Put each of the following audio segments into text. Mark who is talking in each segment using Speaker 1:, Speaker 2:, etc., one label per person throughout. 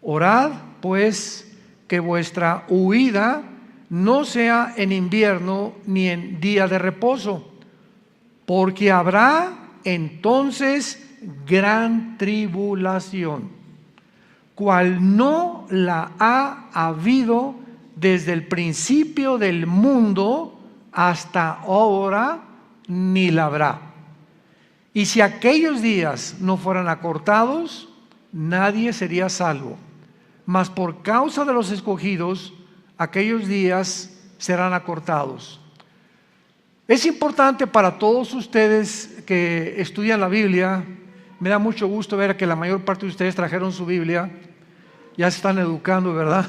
Speaker 1: Orad, pues, que vuestra huida no sea en invierno ni en día de reposo, porque habrá entonces gran tribulación, cual no la ha habido desde el principio del mundo hasta ahora, ni la habrá. Y si aquellos días no fueran acortados, nadie sería salvo. Mas por causa de los escogidos, aquellos días serán acortados. Es importante para todos ustedes que estudian la Biblia. Me da mucho gusto ver que la mayor parte de ustedes trajeron su Biblia. Ya se están educando, ¿verdad?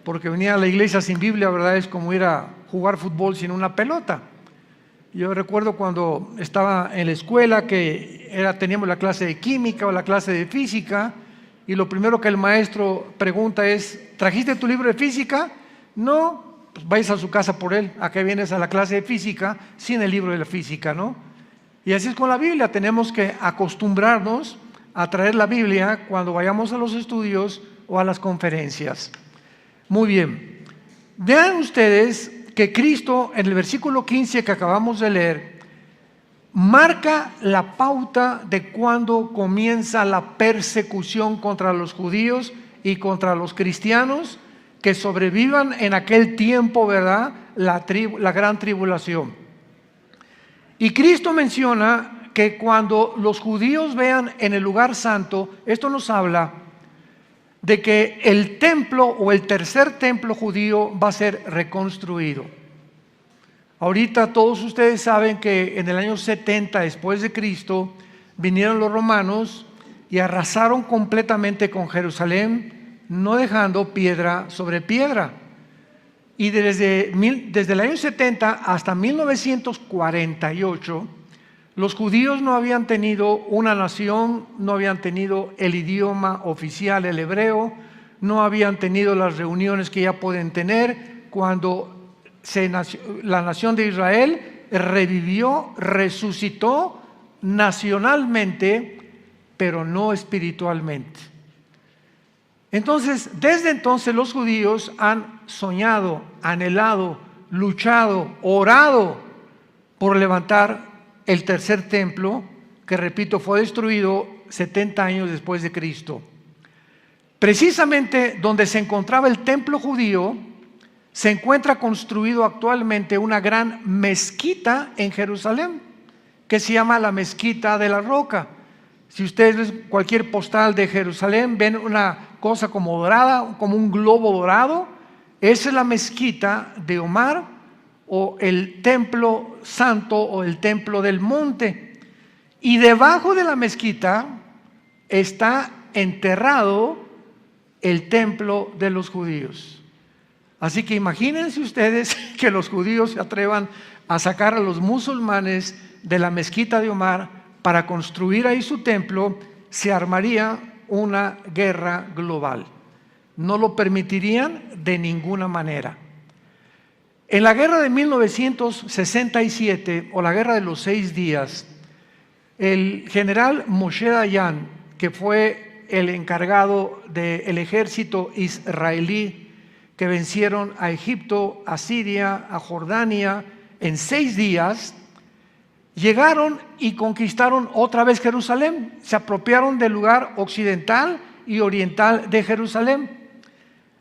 Speaker 1: Porque venir a la iglesia sin Biblia, ¿verdad? Es como ir a jugar fútbol sin una pelota. Yo recuerdo cuando estaba en la escuela que teníamos la clase de química o la clase de física, y lo primero que el maestro pregunta es: ¿trajiste tu libro de física? No, pues vais a su casa por él. ¿A qué vienes a la clase de física sin el libro de la física, no? Y así es con la Biblia. Tenemos que acostumbrarnos a traer la Biblia cuando vayamos a los estudios o a las conferencias. Muy bien. Vean ustedes que Cristo, en el versículo 15 que acabamos de leer, marca la pauta de cuando comienza la persecución contra los judíos y contra los cristianos que sobrevivan en aquel tiempo, ¿verdad? La gran tribulación. Y Cristo menciona que cuando los judíos vean en el lugar santo, esto nos habla de que el templo o el tercer templo judío va a ser reconstruido. Ahorita todos ustedes saben que en el año 70 después de Cristo vinieron los romanos y arrasaron completamente con Jerusalén, no dejando piedra sobre piedra. Y desde el año 70 hasta 1948, los judíos no habían tenido una nación, no habían tenido el idioma oficial, el hebreo, no habían tenido las reuniones que ya pueden tener cuando la nación de Israel revivió, resucitó nacionalmente, pero no espiritualmente. Entonces, desde entonces los judíos han soñado, anhelado, luchado, orado por levantar el tercer templo, que repito, fue destruido 70 años después de Cristo. Precisamente donde se encontraba el templo judío, se encuentra construido actualmente una gran mezquita en Jerusalén, que se llama la Mezquita de la Roca. Si ustedes ven cualquier postal de Jerusalén, ven una cosa como dorada, como un globo dorado. Esa es la mezquita de Omar, o el templo santo, o el templo del monte. Y debajo de la mezquita está enterrado el templo de los judíos. Así que imagínense ustedes que los judíos se atrevan a sacar a los musulmanes de la mezquita de Omar para construir ahí su templo. Se armaría una guerra global. No lo permitirían de ninguna manera. En la guerra de 1967, o la guerra de los 6 días, el general Moshe Dayan, que fue el encargado del ejército israelí, que vencieron a Egipto, a Siria, a Jordania en 6 días, llegaron y conquistaron otra vez Jerusalén. Se apropiaron del lugar occidental y oriental de Jerusalén,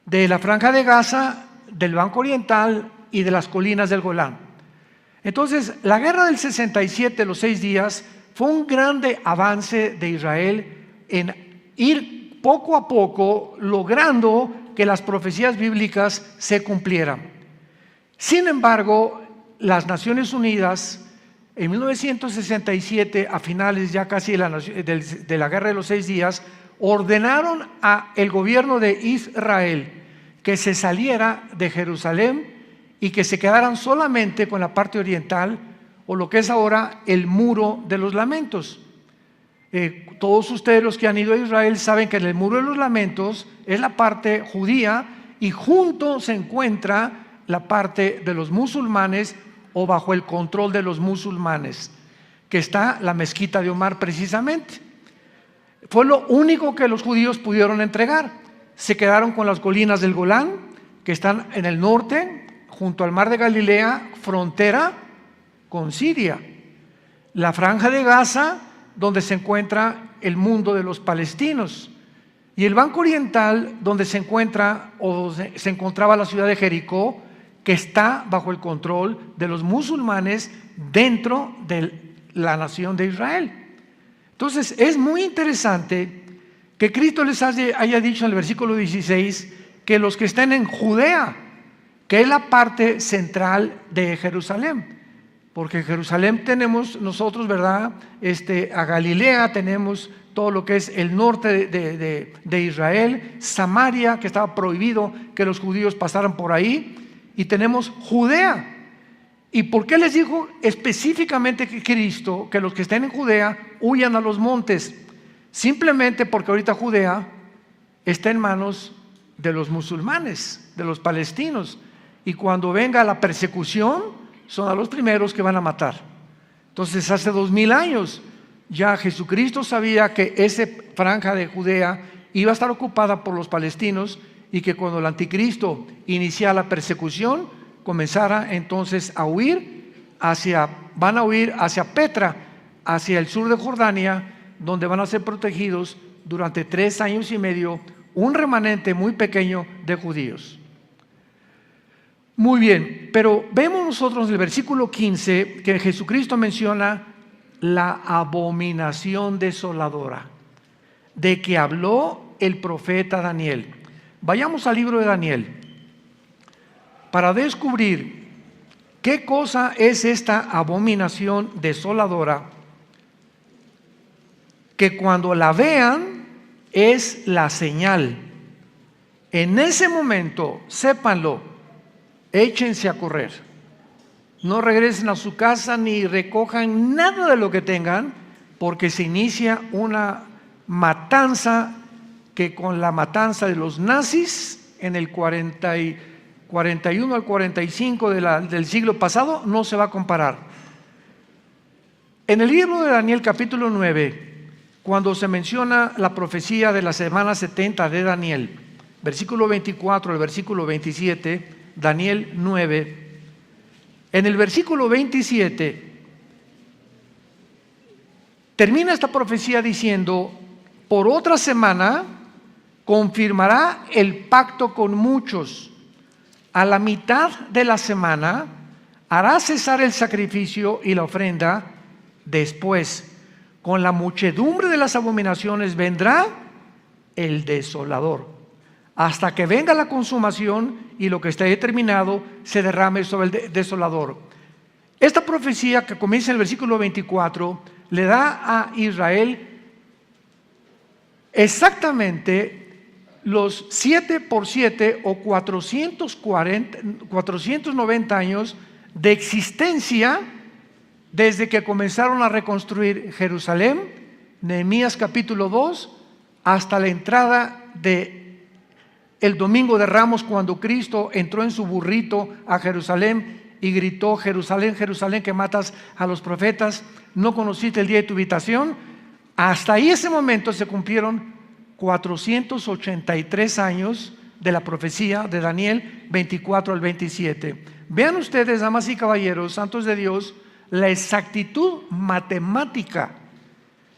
Speaker 1: de la Franja de Gaza, del Banco Oriental y de las colinas del Golán. Entonces, la guerra del 67, los 6 días, fue un grande avance de Israel en ir poco a poco logrando que las profecías bíblicas se cumplieran. Sin embargo, las Naciones Unidas en 1967, a finales ya casi de la guerra de los 6 días, ordenaron al gobierno de Israel que se saliera de Jerusalén y que se quedaran solamente con la parte oriental, o lo que es ahora el Muro de los Lamentos. Todos ustedes los que han ido a Israel saben que en el Muro de los Lamentos es la parte judía y junto se encuentra la parte de los musulmanes, o bajo el control de los musulmanes, que está la mezquita de Omar precisamente. Fue lo único que los judíos pudieron entregar. Se quedaron con las colinas del Golán, que están en el norte, junto al mar de Galilea, frontera con Siria. La franja de Gaza, donde se encuentra el mundo de los palestinos. Y el banco oriental, donde se encuentra o se encontraba la ciudad de Jericó, que está bajo el control de los musulmanes dentro de la nación de Israel. Entonces es muy interesante que Cristo les haya dicho en el versículo 16 que los que estén en Judea, que es la parte central de Jerusalén, porque en Jerusalén tenemos nosotros, ¿verdad? A Galilea tenemos todo lo que es el norte de Israel, Samaria, que estaba prohibido que los judíos pasaran por ahí, y tenemos Judea. ¿Y por qué les dijo específicamente que Cristo que los que estén en Judea huyan a los montes? Simplemente porque ahorita Judea está en manos de los musulmanes, de los palestinos, y cuando venga la persecución son a los primeros que van a matar. Entonces hace 2000 años ya Jesucristo sabía que esa franja de Judea iba a estar ocupada por los palestinos, y que cuando el anticristo iniciara la persecución, comenzara entonces a huir van a huir hacia Petra, hacia el sur de Jordania, donde van a ser protegidos durante 3 años y medio, un remanente muy pequeño de judíos. Muy bien, pero vemos nosotros en el versículo 15 que Jesucristo menciona la abominación desoladora de que habló el profeta Daniel. Vayamos al libro de Daniel para descubrir qué cosa es esta abominación desoladora, que cuando la vean es la señal. En ese momento, sépanlo, échense a correr. No regresen a su casa ni recojan nada de lo que tengan, porque se inicia una matanza que con la matanza de los nazis en el 41 al 45 del siglo pasado no se va a comparar. En el libro de Daniel capítulo 9, cuando se menciona la profecía de la semana 70 de Daniel, versículo 24 al versículo 27, Daniel 9, en el versículo 27 termina esta profecía diciendo: por otra semana confirmará el pacto con muchos. A la mitad de la semana hará cesar el sacrificio y la ofrenda. Después, con la muchedumbre de las abominaciones vendrá el desolador, hasta que venga la consumación y lo que esté determinado se derrame sobre el desolador. Esta profecía, que comienza en el versículo 24, le da a Israel exactamente los 7 por 7 o 490 años de existencia desde que comenzaron a reconstruir Jerusalén, Nehemías capítulo 2, hasta la entrada de el domingo de Ramos, cuando Cristo entró en su burrito a Jerusalén y gritó: Jerusalén, Jerusalén, que matas a los profetas, ¿no conociste el día de tu visitación? Hasta ahí, ese momento, se cumplieron 483 años de la profecía de Daniel 24 al 27. Vean ustedes, damas y caballeros, santos de Dios, la exactitud matemática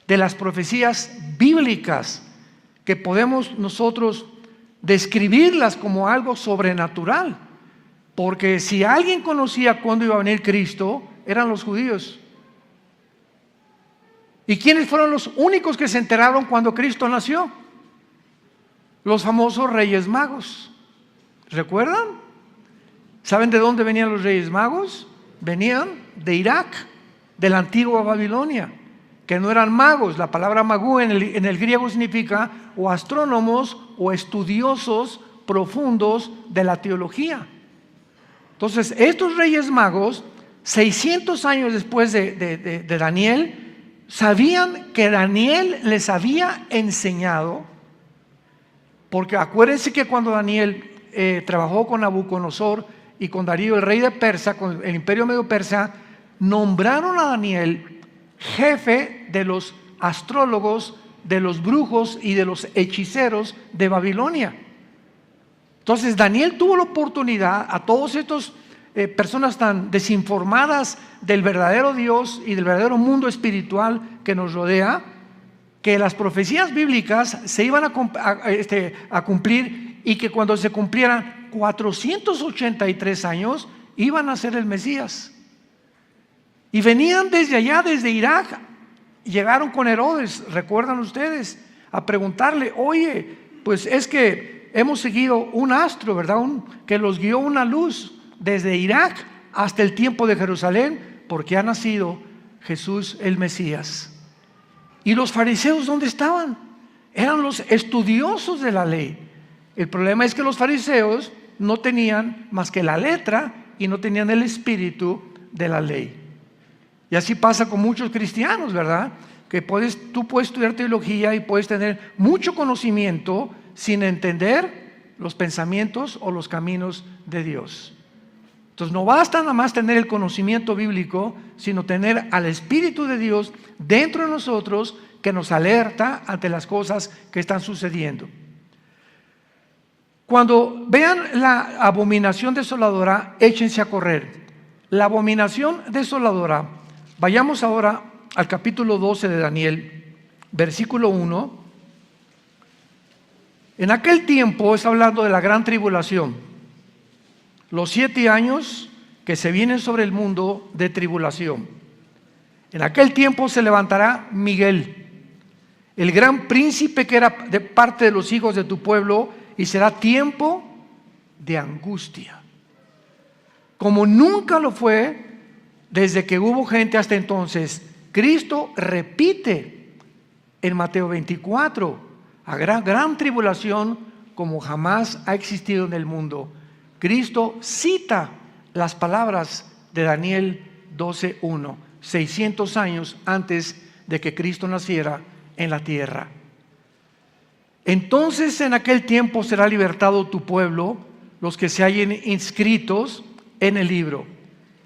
Speaker 1: de las profecías bíblicas, que podemos nosotros describirlas como algo sobrenatural, porque si alguien conocía cuándo iba a venir Cristo, eran los judíos. ¿Y quiénes fueron los únicos que se enteraron cuando Cristo nació? Los famosos Reyes Magos. ¿Recuerdan? ¿Saben de dónde venían los Reyes Magos? Venían de Irak, de la antigua Babilonia, que no eran magos. La palabra magú en el griego significa o astrónomos o estudiosos profundos de la teología. Entonces, estos Reyes Magos, 600 años después de Daniel, sabían que Daniel les había enseñado, porque acuérdense que cuando Daniel trabajó con Nabucodonosor y con Darío, el rey de Persia, con el imperio medio persa, nombraron a Daniel jefe de los astrólogos de los brujos y de los hechiceros de Babilonia. Entonces Daniel tuvo la oportunidad a todos estos personas tan desinformadas del verdadero Dios y del verdadero mundo espiritual que nos rodea, que las profecías bíblicas se iban a cumplir, y que cuando se cumplieran 483 años iban a ser el Mesías. Y venían desde allá, desde Irak, llegaron con Herodes, recuerdan ustedes, a preguntarle: oye, pues es que hemos seguido un astro, ¿verdad? Que los guió una luz desde Irak hasta el tiempo de Jerusalén, porque ha nacido Jesús el Mesías. ¿Y los fariseos dónde estaban? Eran los estudiosos de la ley. El problema es que los fariseos no tenían más que la letra y no tenían el espíritu de la ley. Y así pasa con muchos cristianos, ¿verdad? Que tú puedes estudiar teología y puedes tener mucho conocimiento sin entender los pensamientos o los caminos de Dios. Entonces no basta nada más tener el conocimiento bíblico, sino tener al Espíritu de Dios dentro de nosotros, que nos alerta ante las cosas que están sucediendo. Cuando vean la abominación desoladora, échense a correr. La abominación desoladora, vayamos ahora al capítulo 12 de Daniel, versículo 1. En aquel tiempo, es hablando de la gran tribulación, los 7 años que se vienen sobre el mundo de tribulación. En aquel tiempo se levantará Miguel, el gran príncipe que era de parte de los hijos de tu pueblo, y será tiempo de angustia, como nunca lo fue desde que hubo gente hasta entonces. Cristo repite en Mateo 24, a gran tribulación como jamás ha existido en el mundo. Cristo cita las palabras de Daniel 12:1, 600 años antes de que Cristo naciera en la tierra. Entonces en aquel tiempo será libertado tu pueblo, los que se hallen inscritos en el libro.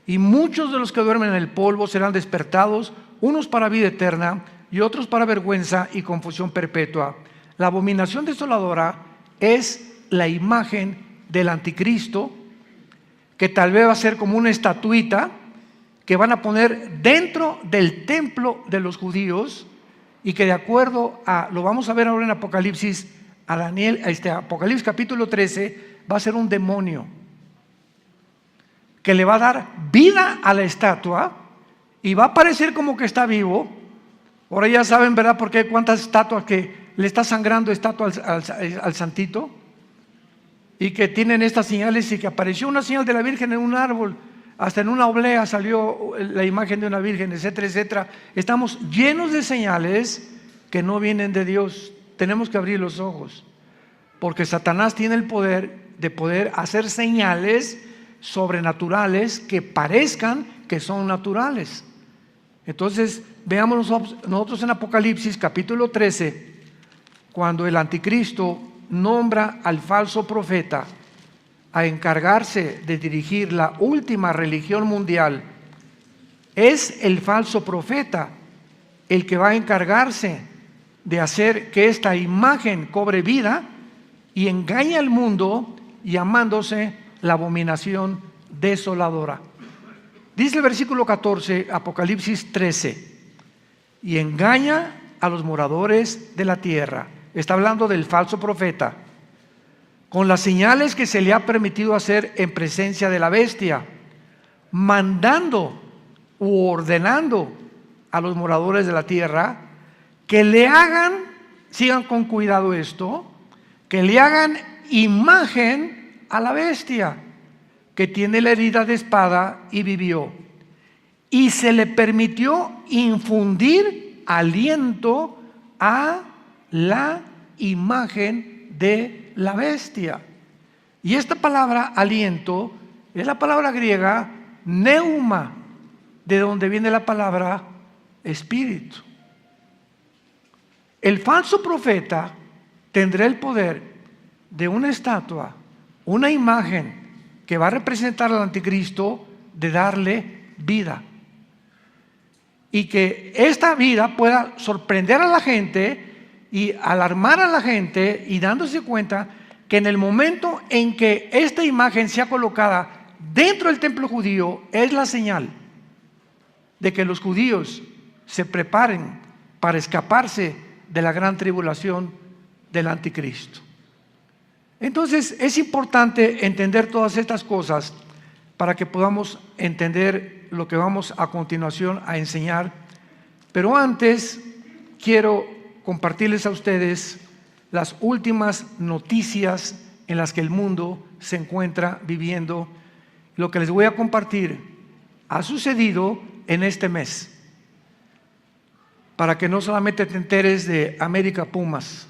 Speaker 1: Y muchos de los que duermen en el polvo serán despertados, unos para vida eterna y otros para vergüenza y confusión perpetua. La abominación desoladora es la imagen del anticristo, que tal vez va a ser como una estatuita que van a poner dentro del templo de los judíos, y que de acuerdo a, lo vamos a ver ahora en Apocalipsis, Apocalipsis capítulo 13, va a ser un demonio que le va a dar vida a la estatua y va a parecer como que está vivo. Ahora ya saben, ¿verdad?, por qué cuántas estatuas que le está sangrando estatua al santito, y que tienen estas señales, y que apareció una señal de la Virgen en un árbol, hasta en una oblea salió la imagen de una virgen, etcétera, etcétera. Estamos llenos de señales que no vienen de Dios. Tenemos que abrir los ojos, porque Satanás tiene el poder de poder hacer señales sobrenaturales que parezcan que son naturales. Entonces veamos nosotros en Apocalipsis capítulo 13, cuando el anticristo nombra al falso profeta a encargarse de dirigir la última religión mundial. Es el falso profeta el que va a encargarse de hacer que esta imagen cobre vida y engañe al mundo, llamándose la abominación desoladora. Dice el versículo 14, Apocalipsis 13, y engaña a los moradores de la tierra. Está hablando del falso profeta, con las señales que se le ha permitido hacer en presencia de la bestia, mandando u ordenando a los moradores de la tierra que le hagan, sigan con cuidado esto, que le hagan imagen a la bestia que tiene la herida de espada y vivió, y se le permitió infundir aliento a la imagen de la bestia. Y esta palabra aliento es la palabra griega neuma, de donde viene la palabra espíritu. El falso profeta tendrá el poder de una estatua, una imagen que va a representar al anticristo, de darle vida, y que esta vida pueda sorprender a la gente y alarmar a la gente y dándose cuenta que en el momento en que esta imagen sea colocada dentro del templo judío, es la señal de que los judíos se preparen para escaparse de la gran tribulación del anticristo. Entonces es importante entender todas estas cosas para que podamos entender lo que vamos a continuación a enseñar. Pero antes quiero compartirles a ustedes las últimas noticias en las que el mundo se encuentra viviendo. Lo que les voy a compartir ha sucedido en este mes, para que no solamente te enteres de América Pumas,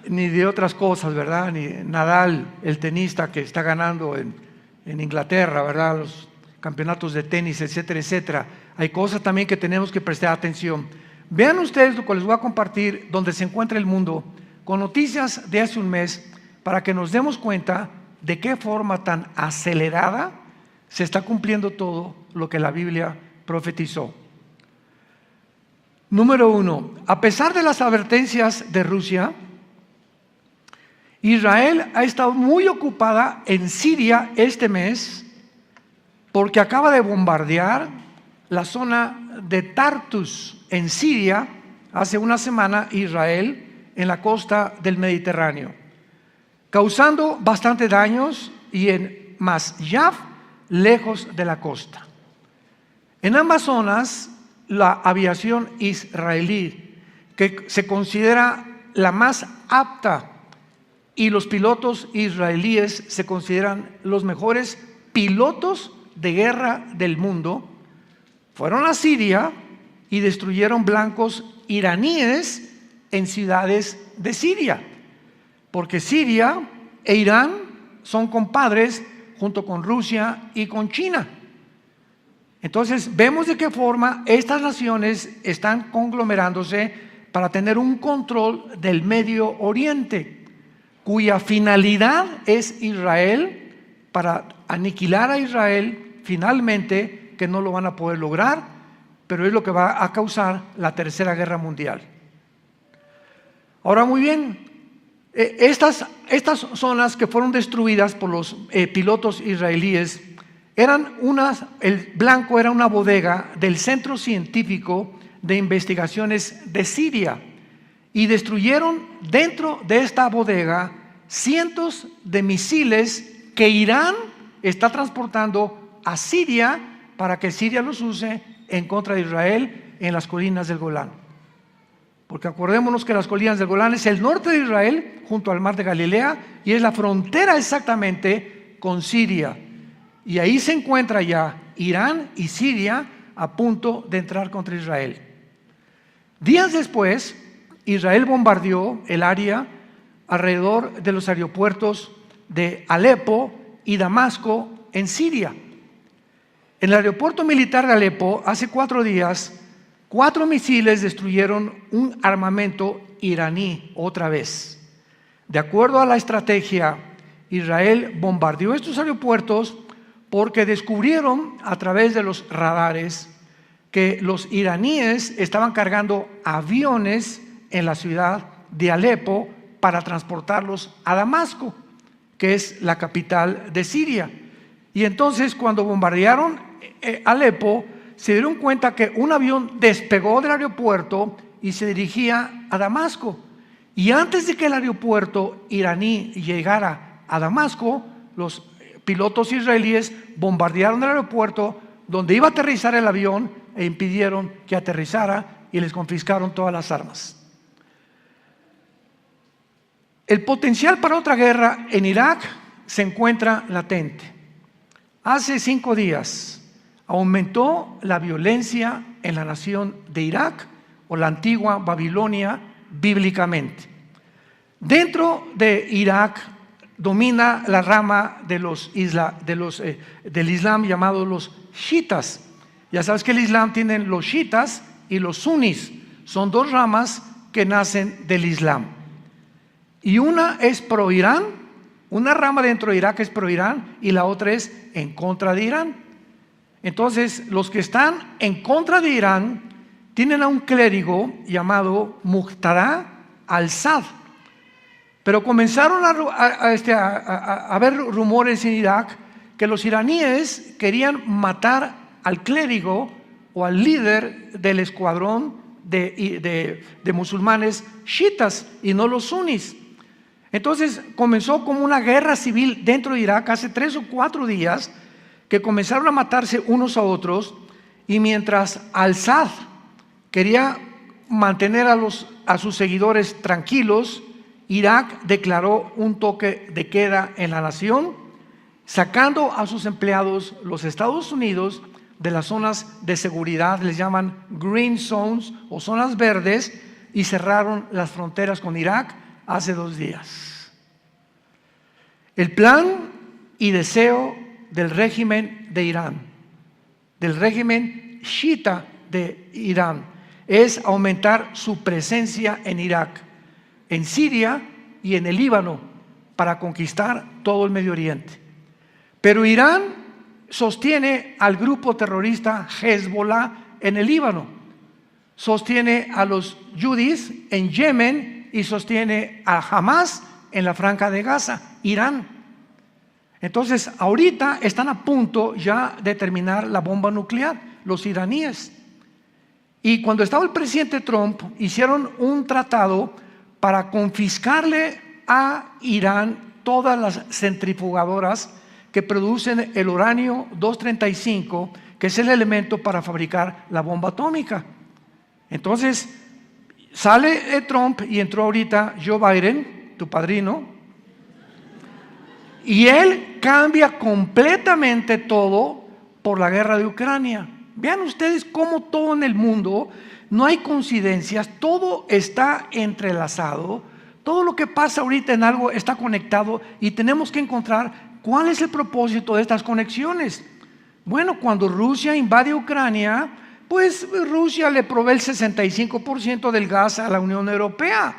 Speaker 1: ni de otras cosas, ¿verdad? Ni Nadal, el tenista que está ganando en Inglaterra, ¿verdad? Los campeonatos de tenis, etcétera, etcétera. Hay cosas también que tenemos que prestar atención. Vean ustedes lo que les voy a compartir, donde se encuentra el mundo, con noticias de hace un mes, para que nos demos cuenta de qué forma tan acelerada se está cumpliendo todo lo que la Biblia profetizó. Número 1, a pesar de las advertencias de Rusia, Israel ha estado muy ocupada en Siria este mes, porque acaba de bombardear la zona de Tartus en Siria hace una semana, Israel, en la costa del Mediterráneo, causando bastante daños, y en Masyaf, lejos de la costa. En ambas zonas, la aviación israelí, que se considera la más apta, y los pilotos israelíes se consideran los mejores pilotos de guerra del mundo, fueron a Siria y destruyeron blancos iraníes en ciudades de Siria, porque Siria e Irán son compadres junto con Rusia y con China. Entonces vemos de qué forma estas naciones están conglomerándose para tener un control del Medio Oriente, cuya finalidad es Israel, para aniquilar a Israel finalmente, que no lo van a poder lograr, pero es lo que va a causar la Tercera Guerra Mundial. Ahora, muy bien, estas zonas que fueron destruidas por los pilotos israelíes eran el blanco era una bodega del Centro Científico de Investigaciones de Siria, y destruyeron dentro de esta bodega cientos de misiles que Irán está transportando a Siria para que Siria los use en contra de Israel en las colinas del Golán. Porque acordémonos que las colinas del Golán es el norte de Israel junto al mar de Galilea, y es la frontera exactamente con Siria. Y ahí se encuentra ya Irán y Siria a punto de entrar contra Israel. Días después, Israel bombardeó el área alrededor de los aeropuertos de Alepo y Damasco en Siria. En el aeropuerto militar de Alepo, hace 4 días, 4 misiles destruyeron un armamento iraní otra vez. De acuerdo a la estrategia, Israel bombardeó estos aeropuertos porque descubrieron a través de los radares que los iraníes estaban cargando aviones en la ciudad de Alepo para transportarlos a Damasco, que es la capital de Siria. Y entonces, cuando bombardearon Alepo, se dieron cuenta que un avión despegó del aeropuerto y se dirigía a Damasco. Y antes de que el aeropuerto iraní llegara a Damasco, los pilotos israelíes bombardearon el aeropuerto donde iba a aterrizar el avión e impidieron que aterrizara, y les confiscaron todas las armas. El potencial para otra guerra en Irak se encuentra latente. Hace 5 días aumentó la violencia en la nación de Irak, o la antigua Babilonia bíblicamente. Dentro de Irak domina la rama del Islam llamado los chiitas. Ya sabes que el Islam tiene los chiitas y los sunis. Son 2 ramas que nacen del Islam. Y una es pro Irán, una rama dentro de Irak es pro Irán, y la otra es en contra de Irán. Entonces, los que están en contra de Irán tienen a un clérigo llamado Muqtada al-Sad. Pero comenzaron a haber rumores en Irak que los iraníes querían matar al clérigo o al líder del escuadrón de musulmanes chiitas y no los sunis. Entonces comenzó como una guerra civil dentro de Irak hace 3 o 4 días, que comenzaron a matarse unos a otros, y mientras al-Sad quería mantener a sus seguidores tranquilos, Irak declaró un toque de queda en la nación, sacando a sus empleados, los Estados Unidos, de las zonas de seguridad, les llaman green zones o zonas verdes, y cerraron las fronteras con Irak hace 2 días. El plan y deseo del régimen de Irán, del régimen chiita de Irán, es aumentar su presencia en Irak, en Siria y en el Líbano, para conquistar todo el Medio Oriente. Pero Irán sostiene al grupo terrorista Hezbollah en el Líbano, sostiene a los Houthis en Yemen y sostiene a Hamas en la Franja de Gaza, Irán. Entonces, ahorita están a punto ya de terminar la bomba nuclear, los iraníes. Y cuando estaba el presidente Trump, hicieron un tratado para confiscarle a Irán todas las centrifugadoras que producen el uranio 235, que es el elemento para fabricar la bomba atómica. Entonces, sale Trump y entró ahorita Joe Biden, tu padrino, y él cambia completamente todo por la guerra de Ucrania. Vean ustedes cómo todo en el mundo, no hay coincidencias, todo está entrelazado, todo lo que pasa ahorita en algo está conectado, y tenemos que encontrar cuál es el propósito de estas conexiones. Bueno, cuando Rusia invade Ucrania, pues Rusia le provee el 65% del gas a la Unión Europea.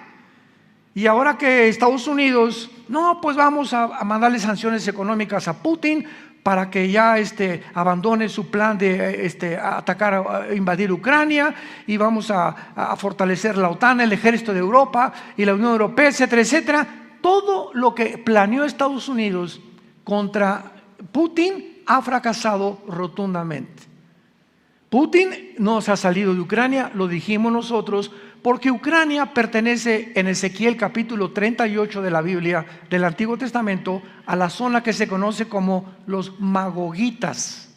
Speaker 1: Y ahora que Estados Unidos, no, pues vamos a mandarle sanciones económicas a Putin para que ya abandone su plan de atacar, invadir Ucrania, y vamos a fortalecer la OTAN, el ejército de Europa y la Unión Europea, etcétera, etcétera. Todo lo que planeó Estados Unidos contra Putin ha fracasado rotundamente. Putin no se ha salido de Ucrania, lo dijimos nosotros, porque Ucrania pertenece en Ezequiel capítulo 38 de la Biblia, del Antiguo Testamento, a la zona que se conoce como los magogitas.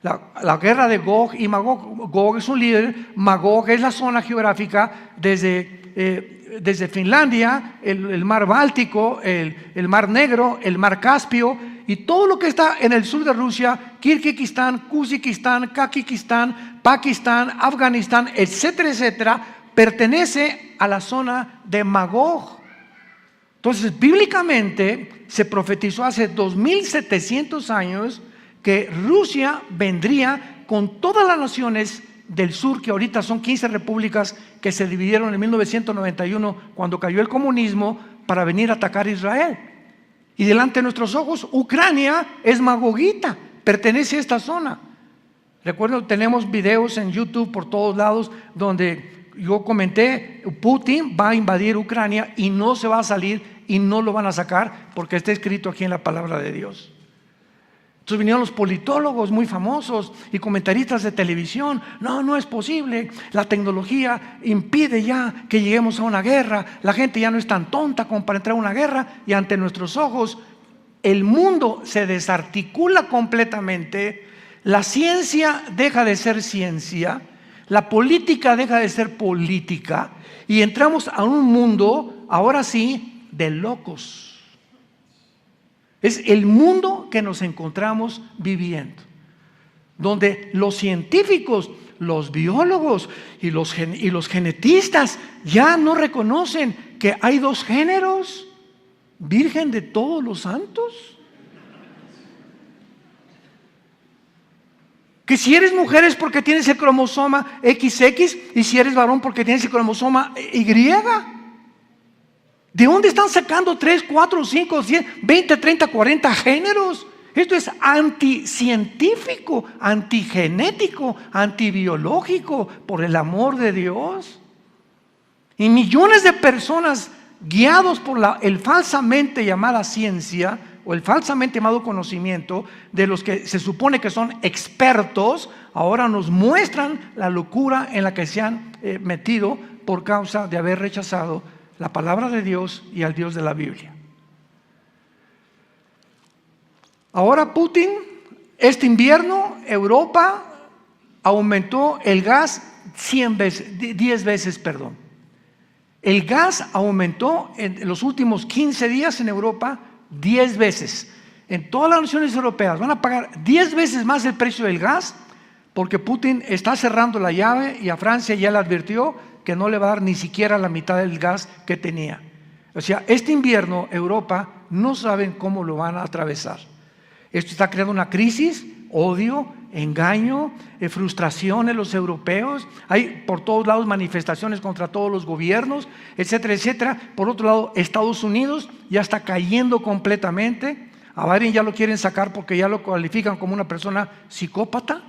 Speaker 1: La guerra de Gog y Magog. Gog es un líder, Magog es la zona geográfica desde Finlandia, el mar Báltico, el mar Negro, el mar Caspio, y todo lo que está en el sur de Rusia, Kirguistán, Kazajistán, Kazajistán, Pakistán, Afganistán, etcétera, etcétera, pertenece a la zona de Magog. Entonces, bíblicamente se profetizó hace 2700 años que Rusia vendría con todas las naciones del sur, que ahorita son 15 repúblicas que se dividieron en 1991 cuando cayó el comunismo, para venir a atacar a Israel. Y delante de nuestros ojos, Ucrania es magogita, pertenece a esta zona. Recuerdo, tenemos videos en YouTube por todos lados donde yo comenté, Putin va a invadir Ucrania y no se va a salir y no lo van a sacar, porque está escrito aquí en la palabra de Dios. Entonces vinieron los politólogos muy famosos y comentaristas de televisión. No es posible, la tecnología impide ya que lleguemos a una guerra, la gente ya no es tan tonta como para entrar a una guerra, y ante nuestros ojos el mundo se desarticula completamente, la ciencia deja de ser ciencia, la política deja de ser política, y entramos a un mundo, ahora sí, de locos. Es el mundo que nos encontramos viviendo, donde los científicos, los biólogos y los genetistas ya no reconocen que hay 2 géneros, Virgen de todos los santos. Que si eres mujer es porque tienes el cromosoma XX, y si eres varón porque tienes el cromosoma Y. ¿De dónde están sacando 3, 4, 5, 10, 20, 30, 40 géneros? Esto es anticientífico, antigenético, antibiológico, por el amor de Dios. Y millones de personas guiados por el falsamente llamada ciencia o el falsamente llamado conocimiento de los que se supone que son expertos, ahora nos muestran la locura en la que se han metido por causa de haber rechazado la palabra de Dios y al Dios de la Biblia. Ahora Putin, este invierno, Europa aumentó el gas 10 veces. El gas aumentó en los últimos 15 días en Europa 10 veces. En todas las naciones europeas van a pagar 10 veces más el precio del gas porque Putin está cerrando la llave y a Francia ya le advirtió que no le va a dar ni siquiera la mitad del gas que tenía. O sea, este invierno Europa no saben cómo lo van a atravesar. Esto está creando una crisis, odio, engaño, frustración en los europeos. Hay por todos lados manifestaciones contra todos los gobiernos, etcétera, etcétera. Por otro lado, Estados Unidos ya está cayendo completamente. A Biden ya lo quieren sacar porque ya lo califican como una persona psicópata,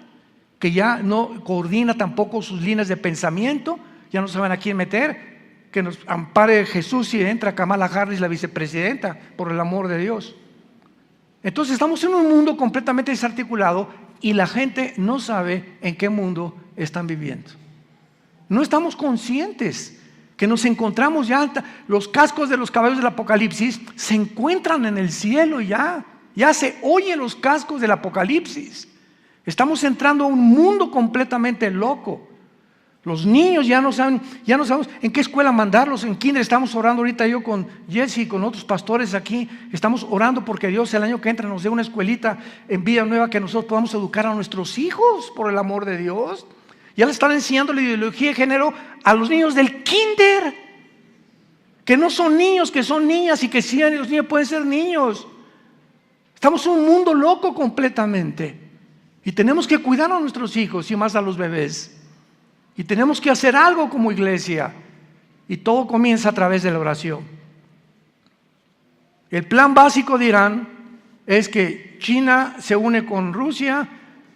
Speaker 1: que ya no coordina tampoco sus líneas de pensamiento, ya no saben a quién meter. Que nos ampare Jesús si entra Kamala Harris, la vicepresidenta, por el amor de Dios. Entonces estamos en un mundo completamente desarticulado y la gente no sabe en qué mundo están viviendo. No estamos conscientes que nos encontramos ya, los cascos de los caballos del Apocalipsis se encuentran en el cielo ya se oyen los cascos del Apocalipsis. Estamos entrando a un mundo completamente loco. Los niños ya no sabemos en qué escuela mandarlos. En kinder estamos orando ahorita yo con Jesse y con otros pastores aquí. Estamos orando porque Dios el año que entra nos dé una escuelita en Villanueva que nosotros podamos educar a nuestros hijos, por el amor de Dios. Ya le están enseñando la ideología de género a los niños del kinder, que no son niños, que son niñas, y que sí, los niños pueden ser niños. Estamos en un mundo loco completamente y tenemos que cuidar a nuestros hijos y más a los bebés. Y tenemos que hacer algo como iglesia. Y todo comienza a través de la oración. El plan básico de Irán es que China se une con Rusia.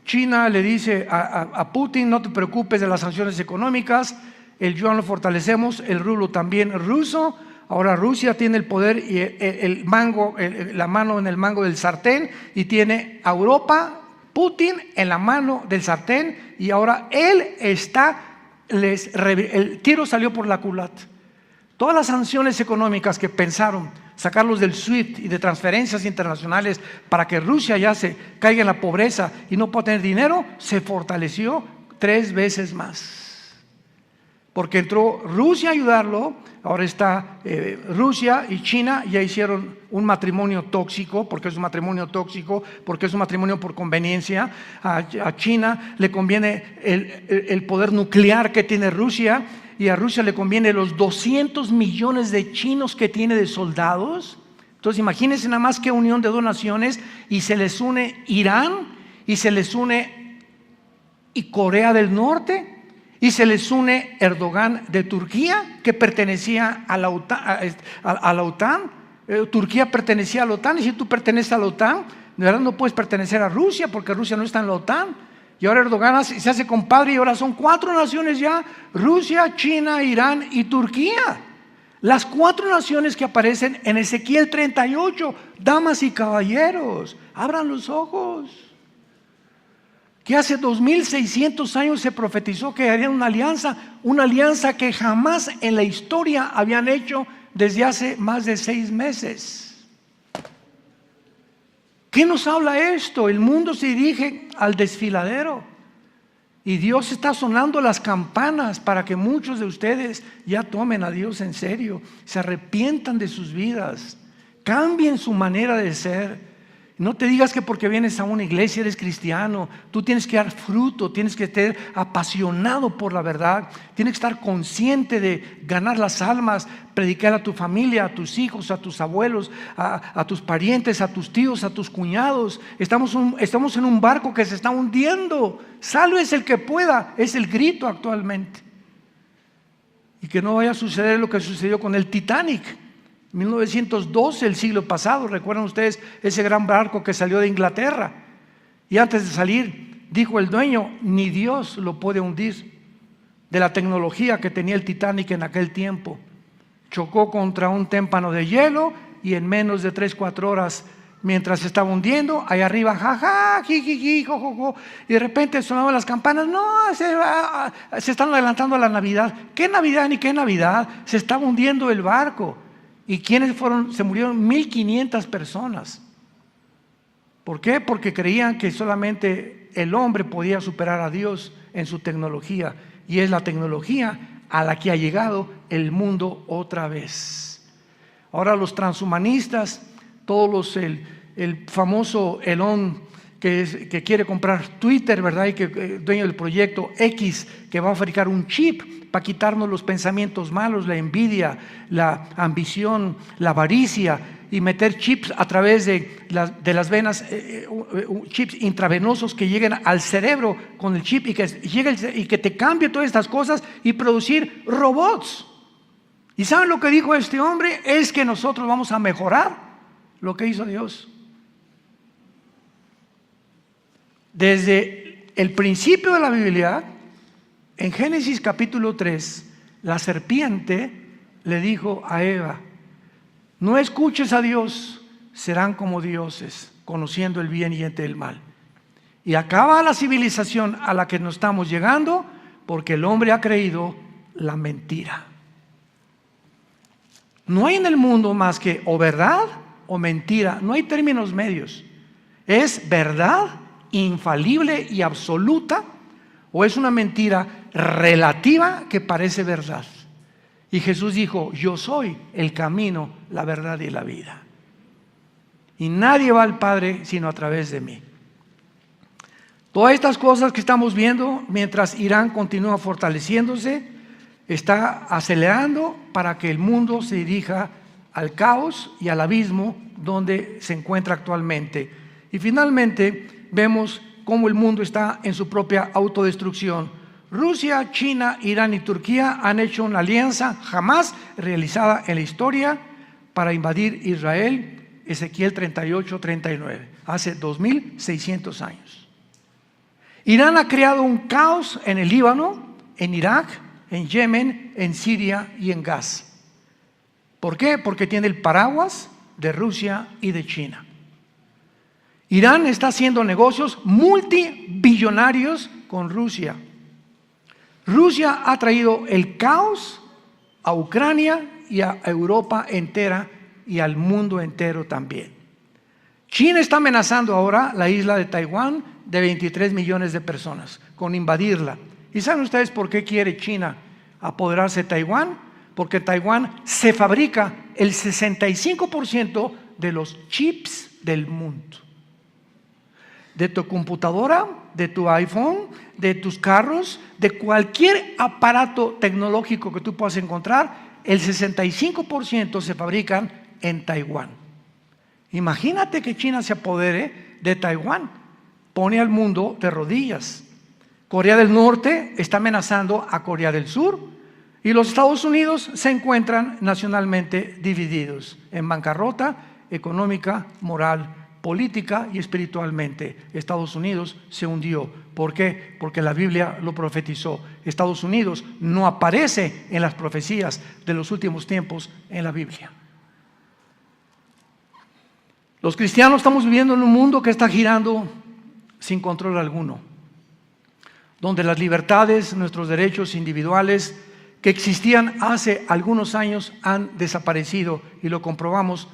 Speaker 1: China le dice a Putin: no te preocupes de las sanciones económicas, el yuan lo fortalecemos, el rublo también ruso. Ahora Rusia tiene el poder y la mano en el mango del sartén, y tiene a Europa, Putin, en la mano del sartén, y ahora él está... el tiro salió por la culata. Todas las sanciones económicas que pensaron sacarlos del SWIFT y de transferencias internacionales para que Rusia ya se caiga en la pobreza y no pueda tener dinero, se fortaleció 3 veces más. Porque entró Rusia a ayudarlo. Ahora está Rusia y China ya hicieron un matrimonio tóxico, porque es un matrimonio tóxico, porque es un matrimonio por conveniencia. A China le conviene el poder nuclear que tiene Rusia, y a Rusia le conviene los 200 millones de chinos que tiene de soldados. Entonces imagínense nada más qué unión de 2 naciones, y se les une Irán, y se les une Corea del Norte, y se les une Erdogan de Turquía, que pertenecía a la OTAN. Turquía pertenecía a la OTAN, y si tú perteneces a la OTAN, de verdad no puedes pertenecer a Rusia, porque Rusia no está en la OTAN. Y ahora Erdogan se hace compadre, y ahora son 4 naciones ya: Rusia, China, Irán y Turquía. Las 4 naciones que aparecen en Ezequiel 38. Damas y caballeros, abran los ojos. Que hace 2600 años se profetizó que harían una alianza que jamás en la historia habían hecho desde hace más de 6 meses. ¿Qué nos habla esto? El mundo se dirige al desfiladero y Dios está sonando las campanas para que muchos de ustedes ya tomen a Dios en serio, se arrepientan de sus vidas, cambien su manera de ser. No te digas que porque vienes a una iglesia eres cristiano. Tú tienes que dar fruto, tienes que estar apasionado por la verdad, tienes que estar consciente de ganar las almas, predicar a tu familia, a tus hijos, a tus abuelos, a tus parientes, a tus tíos, a tus cuñados. Estamos en un barco que se está hundiendo. Sálvese el que pueda, es el grito actualmente. Y que no vaya a suceder lo que sucedió con el Titanic, 1912, el siglo pasado. ¿Recuerdan ustedes ese gran barco que salió de Inglaterra? Y antes de salir, dijo el dueño, ni Dios lo puede hundir. De la tecnología que tenía el Titanic en aquel tiempo. Chocó contra un témpano de hielo y en menos de 3-4 horas, mientras se estaba hundiendo, allá arriba, jaja, jijiji, jojojo, y de repente sonaban las campanas. No, se están adelantando a la Navidad. ¿Qué Navidad ni qué Navidad? Se estaba hundiendo el barco. ¿Y quiénes fueron? Se murieron 1,500 personas. ¿Por qué? Porque creían que solamente el hombre podía superar a Dios en su tecnología. Y es la tecnología a la que ha llegado el mundo otra vez. Ahora los transhumanistas, todos el famoso Elon que quiere comprar Twitter, ¿verdad? Y que dueño del proyecto X, que va a fabricar un chip para quitarnos los pensamientos malos, la envidia, la ambición, la avaricia, y meter chips a través de las venas, chips intravenosos que lleguen al cerebro con el chip y que te cambie todas estas cosas y producir robots. ¿Y saben lo que dijo este hombre? Es que nosotros vamos a mejorar lo que hizo Dios. Desde el principio de la Biblia, en Génesis capítulo 3, la serpiente le dijo a Eva: no escuches a Dios, serán como dioses, conociendo el bien y el mal. Y acaba la civilización a la que nos estamos llegando porque el hombre ha creído la mentira. No hay en el mundo más que o verdad o mentira, no hay términos medios. Es verdad infalible y absoluta, o es una mentira relativa que parece verdad. Y Jesús dijo: yo soy el camino, la verdad y la vida, y nadie va al Padre sino a través de mí. Todas estas cosas que estamos viendo, mientras Irán continúa fortaleciéndose, está acelerando para que el mundo se dirija al caos y al abismo donde se encuentra actualmente. Y finalmente vemos cómo el mundo está en su propia autodestrucción. Rusia, China, Irán y Turquía han hecho una alianza jamás realizada en la historia para invadir Israel. Ezequiel 38-39, hace 2600 años. Irán ha creado un caos en el Líbano, en Irak, en Yemen, en Siria y en Gaza. ¿Por qué? Porque tiene el paraguas de Rusia y de China. Irán está haciendo negocios multibillonarios con Rusia. Rusia ha traído el caos a Ucrania y a Europa entera y al mundo entero también. China está amenazando ahora la isla de Taiwán de 23 millones de personas con invadirla. ¿Y saben ustedes por qué quiere China apoderarse de Taiwán? Porque Taiwán se fabrica el 65% de los chips del mundo. De tu computadora, de tu iPhone, de tus carros, de cualquier aparato tecnológico que tú puedas encontrar, el 65% se fabrican en Taiwán. Imagínate que China se apodere de Taiwán, pone al mundo de rodillas. Corea del Norte está amenazando a Corea del Sur y los Estados Unidos se encuentran nacionalmente divididos, en bancarrota económica, moral, política y espiritualmente. Estados Unidos se hundió. ¿Por qué? Porque la Biblia lo profetizó. Estados Unidos no aparece en las profecías de los últimos tiempos en la Biblia. Los cristianos estamos viviendo en un mundo que está girando sin control alguno, donde las libertades, nuestros derechos individuales que existían hace algunos años han desaparecido, y lo comprobamos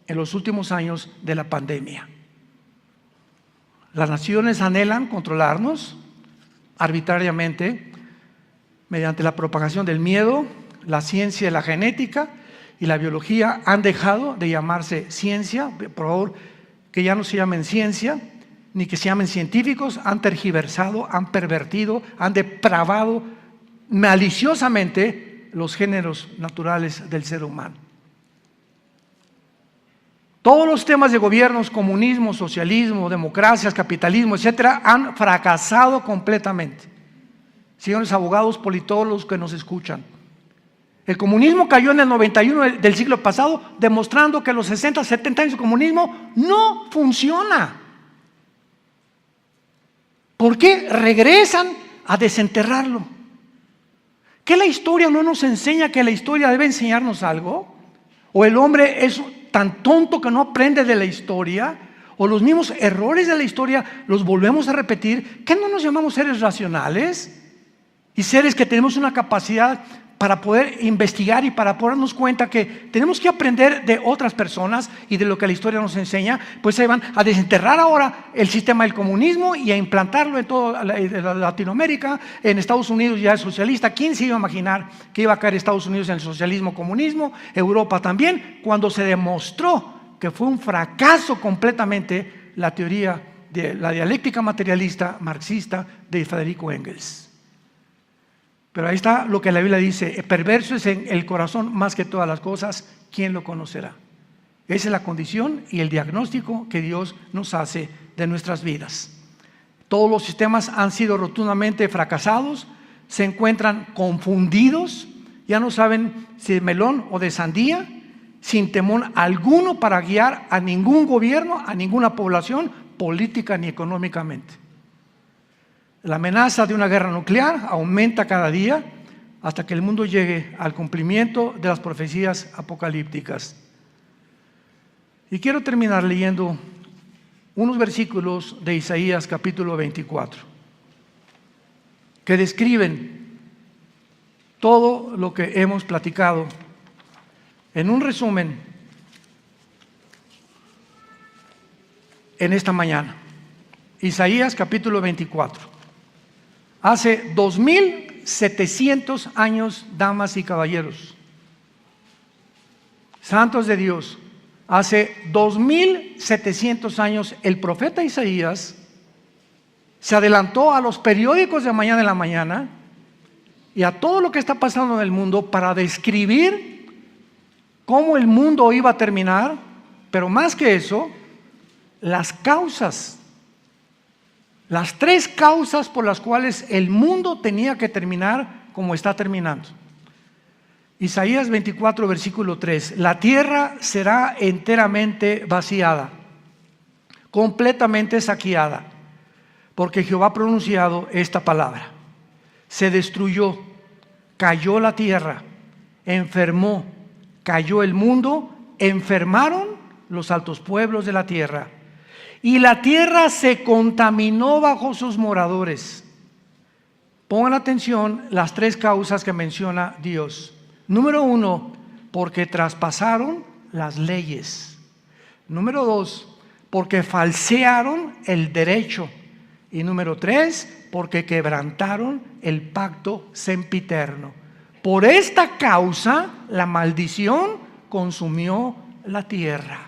Speaker 1: en los últimos años de la pandemia. Las naciones anhelan controlarnos arbitrariamente mediante la propagación del miedo. La ciencia y la genética y la biología han dejado de llamarse ciencia. Por favor, que ya no se llamen ciencia, ni que se llamen científicos. Han tergiversado, han pervertido, han depravado maliciosamente los géneros naturales del ser humano. Todos los temas de gobiernos, comunismo, socialismo, democracias, capitalismo, etcétera, han fracasado completamente. Señores abogados, politólogos que nos escuchan, El comunismo cayó en el 91 del siglo pasado, demostrando que los 60, 70 años de comunismo no funciona. ¿Por qué regresan a desenterrarlo? ¿Que la historia no nos enseña que la historia debe enseñarnos algo? ¿O el hombre es tan tonto que no aprende de la historia? ¿O los mismos errores de la historia los volvemos a repetir? ¿Que no nos llamamos seres racionales? Y seres que tenemos una capacidad para poder investigar y para poder darnos cuenta que tenemos que aprender de otras personas y de lo que la historia nos enseña. Pues se van a desenterrar ahora el sistema del comunismo y a implantarlo en toda Latinoamérica. En Estados Unidos ya es socialista. ¿Quién se iba a imaginar que iba a caer Estados Unidos en el socialismo, comunismo? Europa también, cuando se demostró que fue un fracaso completamente la teoría de la dialéctica materialista marxista de Federico Engels. Pero ahí está lo que la Biblia dice: perverso es en el corazón más que todas las cosas, ¿quién lo conocerá? Esa es la condición y el diagnóstico que Dios nos hace de nuestras vidas. Todos los sistemas han sido rotundamente fracasados, se encuentran confundidos, ya no saben si de melón o de sandía, sin temor alguno para guiar a ningún gobierno, a ninguna población, política ni económicamente. La amenaza de una guerra nuclear aumenta cada día hasta que el mundo llegue al cumplimiento de las profecías apocalípticas. Y quiero terminar leyendo unos versículos de Isaías capítulo 24, que describen todo lo que hemos platicado en un resumen en esta mañana. Isaías capítulo 24. Hace 2700 años, damas y caballeros, santos de Dios, hace 2700 años el profeta Isaías se adelantó a los periódicos de mañana en la mañana y a todo lo que está pasando en el mundo para describir cómo el mundo iba a terminar, pero más que eso, las causas. Las tres causas por las cuales el mundo tenía que terminar como está terminando. Isaías 24, versículo 3. La tierra será enteramente vaciada, completamente saqueada, porque Jehová ha pronunciado esta palabra. Se destruyó, cayó la tierra, enfermó, cayó el mundo, enfermaron los altos pueblos de la tierra. Y la tierra se contaminó bajo sus moradores. Pongan atención las tres causas que menciona Dios. Número 1, porque traspasaron las leyes. Número 2, porque falsearon el derecho. Y número 3, porque quebrantaron el pacto sempiterno. Por esta causa, la maldición consumió la tierra.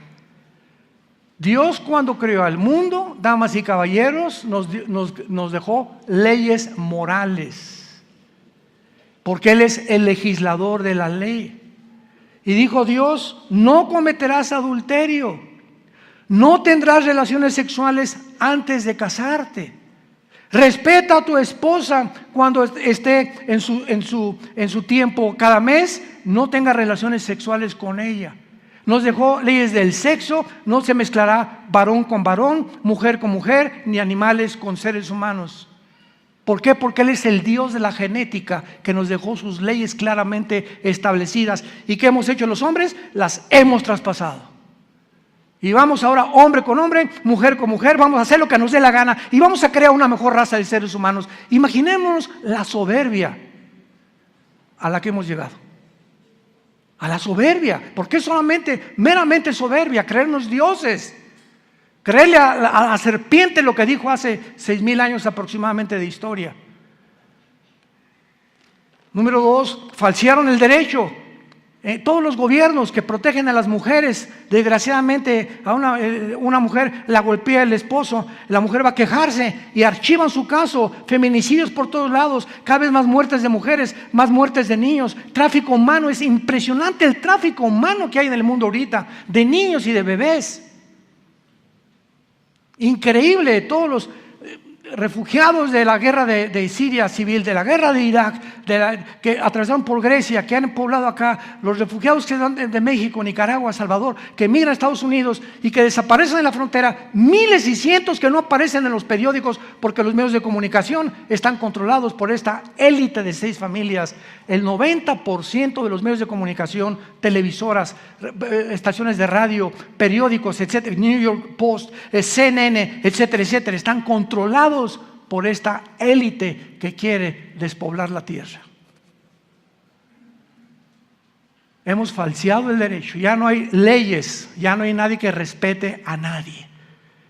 Speaker 1: Dios, cuando creó al mundo, damas y caballeros, nos dejó leyes morales, porque Él es el legislador de la ley. Y dijo Dios: no cometerás adulterio, no tendrás relaciones sexuales antes de casarte, respeta a tu esposa cuando esté en su tiempo cada mes, no tenga relaciones sexuales con ella. Nos dejó leyes del sexo: no se mezclará varón con varón, mujer con mujer, ni animales con seres humanos. ¿Por qué? Porque Él es el Dios de la genética, que nos dejó sus leyes claramente establecidas. ¿Y qué hemos hecho los hombres? Las hemos traspasado. Y vamos ahora hombre con hombre, mujer con mujer, vamos a hacer lo que nos dé la gana y vamos a crear una mejor raza de seres humanos. Imaginémonos la soberbia a la que hemos llegado. A la soberbia. ¿Por qué solamente, meramente soberbia? Creernos dioses. Creerle a la serpiente lo que dijo hace 6,000 años aproximadamente de historia. Número 2, falsearon el derecho. Todos los gobiernos que protegen a las mujeres, desgraciadamente a una mujer la golpea el esposo, la mujer va a quejarse y archivan su caso. Feminicidios por todos lados, cada vez más muertes de mujeres, más muertes de niños, tráfico humano. Es impresionante el tráfico humano que hay en el mundo ahorita, de niños y de bebés. Increíble, refugiados de la guerra de Siria civil, de la guerra de Irak, que atravesaron por Grecia, que han poblado acá, los refugiados que son de México, Nicaragua, Salvador, que migran a Estados Unidos y que desaparecen en la frontera, miles y cientos que no aparecen en los periódicos porque los medios de comunicación están controlados por esta élite de 6 familias. El 90% de los medios de comunicación, televisoras, estaciones de radio, periódicos, etcétera, New York Post, CNN, etcétera, etcétera, están controlados por esta élite que quiere despoblar la tierra. Hemos falseado el derecho, ya no hay leyes, ya no hay nadie que respete a nadie.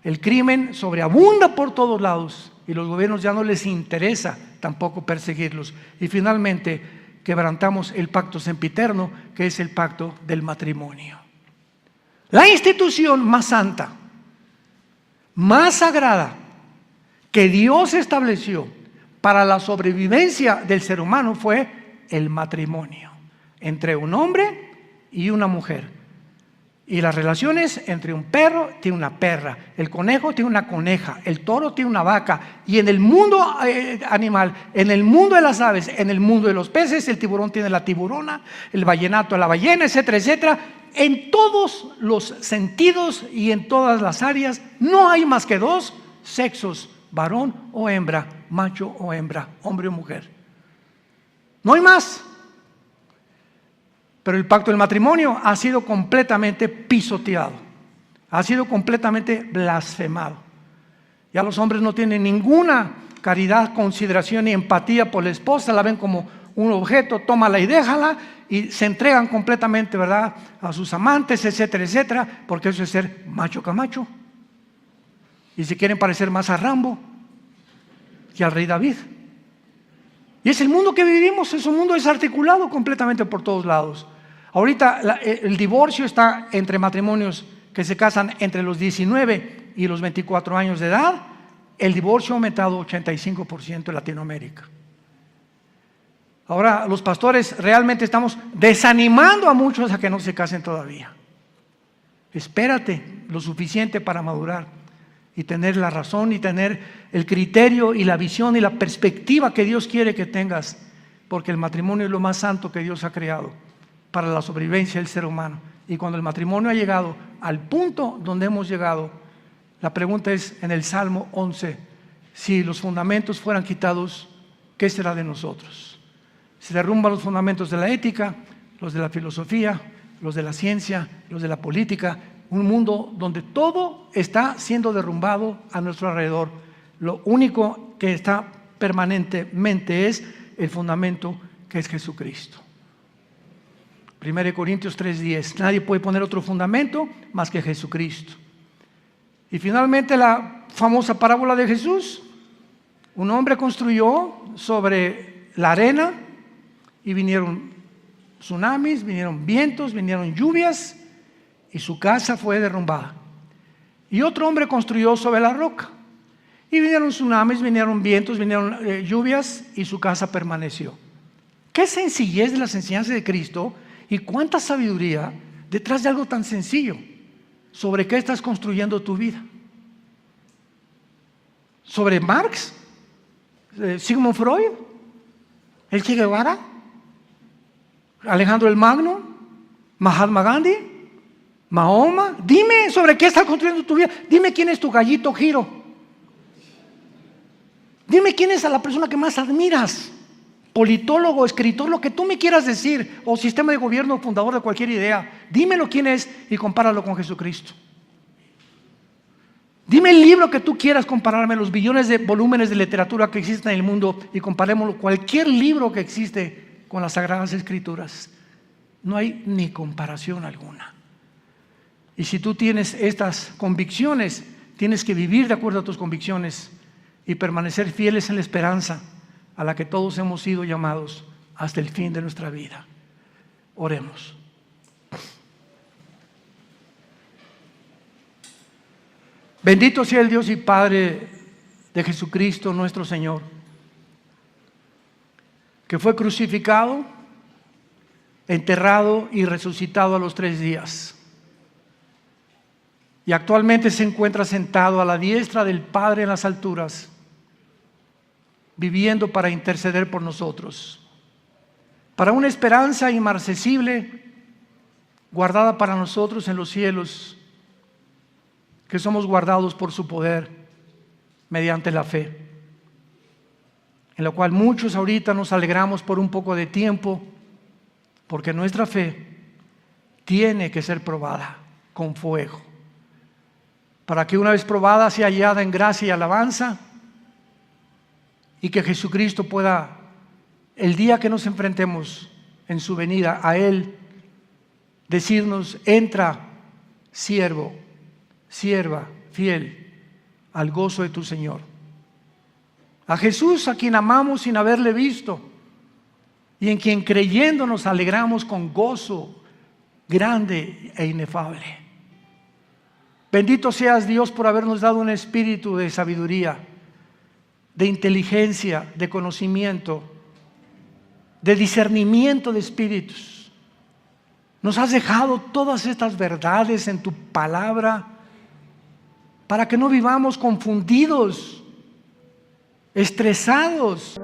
Speaker 1: El crimen sobreabunda por todos lados y los gobiernos ya no les interesa tampoco perseguirlos. Y finalmente quebrantamos el pacto sempiterno, que es el pacto del matrimonio. La institución más santa, más sagrada, que Dios estableció para la sobrevivencia del ser humano fue el matrimonio entre un hombre y una mujer. Y las relaciones entre un perro tiene una perra, el conejo tiene una coneja, el toro tiene una vaca. Y en el mundo animal, en el mundo de las aves, en el mundo de los peces, el tiburón tiene la tiburona, el vallenato la ballena, etcétera, etcétera. En todos los sentidos y en todas las áreas no hay más que 2 sexos: varón o hembra, macho o hembra, hombre o mujer. No hay más. Pero el pacto del matrimonio ha sido completamente pisoteado, ha sido completamente blasfemado. Ya los hombres no tienen ninguna caridad, consideración ni empatía por la esposa, la ven como un objeto, tómala y déjala, y se entregan completamente, ¿verdad?, a sus amantes, etcétera, etcétera, porque eso es ser macho camacho. Y se quieren parecer más a Rambo que al rey David. Y es el mundo que vivimos, es un mundo desarticulado completamente por todos lados. Ahorita el divorcio está entre matrimonios que se casan entre los 19 y los 24 años de edad. El divorcio ha aumentado 85% en Latinoamérica. Ahora los pastores realmente estamos desanimando a muchos a que no se casen todavía. Espérate lo suficiente para madurar y tener la razón y tener el criterio y la visión y la perspectiva que Dios quiere que tengas, porque el matrimonio es lo más santo que Dios ha creado para la sobrevivencia del ser humano. Y cuando el matrimonio ha llegado al punto donde hemos llegado, la pregunta es en el Salmo 11, si los fundamentos fueran quitados, ¿qué será de nosotros? Se derrumban los fundamentos de la ética, los de la filosofía, los de la ciencia, los de la política, un mundo donde todo está siendo derrumbado a nuestro alrededor. Lo único que está permanentemente es el fundamento, que es Jesucristo. 1 Corintios 3:10, nadie puede poner otro fundamento más que Jesucristo. Y finalmente la famosa parábola de Jesús. Un hombre construyó sobre la arena y vinieron tsunamis, vinieron vientos, vinieron lluvias y su casa fue derrumbada. Y otro hombre construyó sobre la roca y vinieron tsunamis, vinieron vientos, vinieron lluvias y su casa permaneció. Qué sencillez de las enseñanzas de Cristo y cuánta sabiduría detrás de algo tan sencillo. ¿Sobre qué estás construyendo tu vida? ¿Sobre Marx? ¿Sigmund Freud? ¿El Che Guevara? ¿Alejandro el Magno? ¿Mahatma Gandhi? ¿Mahoma? Dime sobre qué estás construyendo tu vida. Dime quién es tu gallito Giro. Dime quién es a la persona que más admiras. Politólogo, escritor, lo que tú me quieras decir, o sistema de gobierno, fundador de cualquier idea. Dímelo quién es y compáralo con Jesucristo. Dime el libro que tú quieras compararme, los billones de volúmenes de literatura que existen en el mundo, y comparémoslo, cualquier libro que existe con las Sagradas Escrituras. No hay ni comparación alguna. Y si tú tienes estas convicciones, tienes que vivir de acuerdo a tus convicciones y permanecer fieles en la esperanza a la que todos hemos sido llamados hasta el fin de nuestra vida. Oremos. Bendito sea el Dios y Padre de Jesucristo nuestro Señor, que fue crucificado, enterrado y resucitado a los 3 días. Y actualmente se encuentra sentado a la diestra del Padre en las alturas, viviendo para interceder por nosotros, para una esperanza inmarcesible guardada para nosotros en los cielos, que somos guardados por su poder mediante la fe, en la cual muchos ahorita nos alegramos por un poco de tiempo, porque nuestra fe tiene que ser probada con fuego, para que una vez probada sea hallada en gracia y alabanza, y que Jesucristo pueda, el día que nos enfrentemos en su venida a Él, decirnos: entra, siervo, sierva fiel, al gozo de tu Señor. A Jesús, a quien amamos sin haberle visto, y en quien creyendo nos alegramos con gozo grande e inefable. Bendito seas, Dios, por habernos dado un espíritu de sabiduría, de inteligencia, de conocimiento, de discernimiento de espíritus. Nos has dejado todas estas verdades en tu palabra para que no vivamos confundidos, estresados.